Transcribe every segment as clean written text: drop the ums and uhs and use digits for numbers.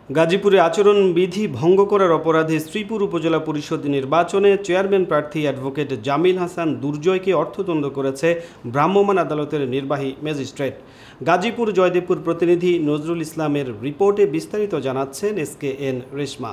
গাজীপুরে আচরণবিধি ভঙ্গ করার অপরাধে শ্রীপুর উপজেলা পরিষদ নির্বাচনে চেয়ারম্যান প্রার্থী অ্যাডভোকেট জামিল হাসান দুর্জয়কে অর্থদণ্ড করেছে ভ্রাম্যমাণ আদালতের নির্বাহী ম্যাজিস্ট্রেট। গাজীপুর জয়দেবপুর প্রতিনিধি নজরুল ইসলামের রিপোর্টে বিস্তারিত জানাচ্ছেন SKN রেশমা।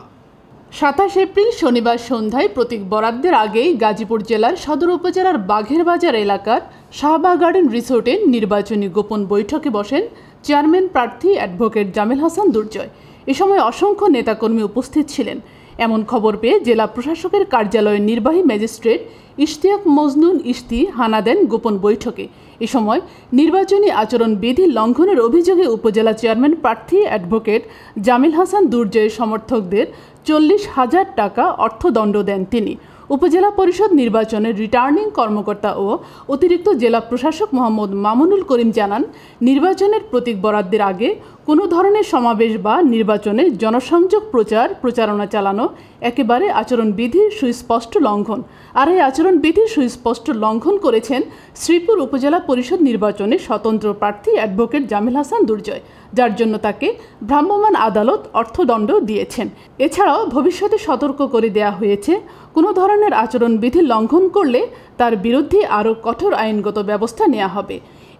27 এপ্রিল শনিবার সন্ধ্যায় প্রতীক বরাদ্দের আগেই গাজীপুর জেলার সদর উপজেলার বাঘের বাজার এলাকার শাহবাগ গার্ডেন রিসোর্টে নির্বাচনী গোপন বৈঠকে বসেন চেয়ারম্যান প্রার্থী অ্যাডভোকেট জামিল হাসান দুর্জয়। এ সময় অসংখ্য নেতাকর্মী উপস্থিত ছিলেন। এমন খবর পেয়ে জেলা প্রশাসকের কার্যালয়ের নির্বাহী ম্যাজিস্ট্রেট ইশতিয়াক মজনুন ইশতি হানা দেন গোপন বৈঠকে। এ সময় নির্বাচনী আচরণবিধি লঙ্ঘনের অভিযোগে উপজেলা চেয়ারম্যান প্রার্থী অ্যাডভোকেট জামিল হাসান দুর্জয়ের সমর্থকদের 40,000 টাকা অর্থদণ্ড দেন তিনি। উপজেলা পরিষদ নির্বাচনের রিটার্নিং কর্মকর্তা ও অতিরিক্ত জেলা প্রশাসক মোহাম্মদ মামুনুল করিম জানান, নির্বাচনের প্রতীক বরাদ্দের আগে কোনো ধরনের সমাবেশ বা নির্বাচনে জনসংযোগ প্রচারণা চালানো একেবারে আচরণবিধির সুস্পষ্ট লঙ্ঘন। আর এই আচরণবিধির সুস্পষ্ট লঙ্ঘন করেছেন শ্রীপুর উপজেলা পরিষদ নির্বাচনে স্বতন্ত্র প্রার্থী অ্যাডভোকেট জামিল হাসান দুর্জয়, যার জন্য তাকে ভ্রাম্যমাণ আদালত অর্থদণ্ড দিয়েছেন। এছাড়াও ভবিষ্যতে সতর্ক করে দেয়া হয়েছে, কোনো ধরনের আচরণবিধি লঙ্ঘন করলে তার বিরুদ্ধে আরও কঠোর আইনগত ব্যবস্থা নেওয়া হবে।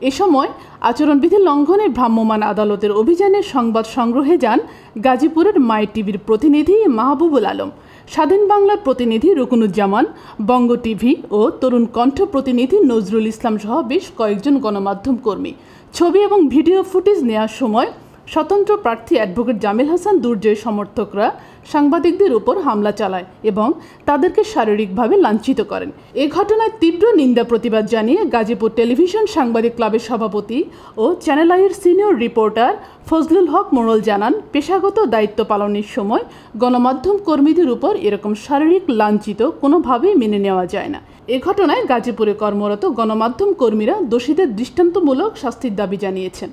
এ সময় আচরণবিধি লঙ্ঘনে ভ্রাম্যমাণ আদালতের অভিযানের সংবাদ সংগ্রহে যান গাজীপুরের মাই টিভির প্রতিনিধি মাহবুবুল আলম, স্বাধীন বাংলার প্রতিনিধি রুকুনুজ্জামান, বঙ্গ টিভি ও তরুণ কণ্ঠ প্রতিনিধি নজরুল ইসলাম সহ বেশ কয়েকজন গণমাধ্যম কর্মী। ছবি এবং ভিডিও ফুটেজ নেওয়ার সময় স্বতন্ত্র প্রার্থী অ্যাডভোকেট জামিল হাসান দুর্জয়ের সমর্থকরা সাংবাদিকদের উপর হামলা চালায় এবং তাদেরকে শারীরিকভাবে লাঞ্ছিত করেন। এ ঘটনায় তীব্র নিন্দা প্রতিবাদ জানিয়ে গাজীপুর টেলিভিশন সাংবাদিক ক্লাবের সভাপতি ও চ্যানেল আইয়ের সিনিয়র রিপোর্টার ফজলুল হক মোড়ল জানান, পেশাগত দায়িত্ব পালনের সময় গণমাধ্যম কর্মীদের উপর এরকম শারীরিক লাঞ্ছিত কোনোভাবেই মেনে নেওয়া যায় না। এ ঘটনায় গাজীপুরে কর্মরত গণমাধ্যম কর্মীরা দোষীদের দৃষ্টান্তমূলক শাস্তির দাবি জানিয়েছেন।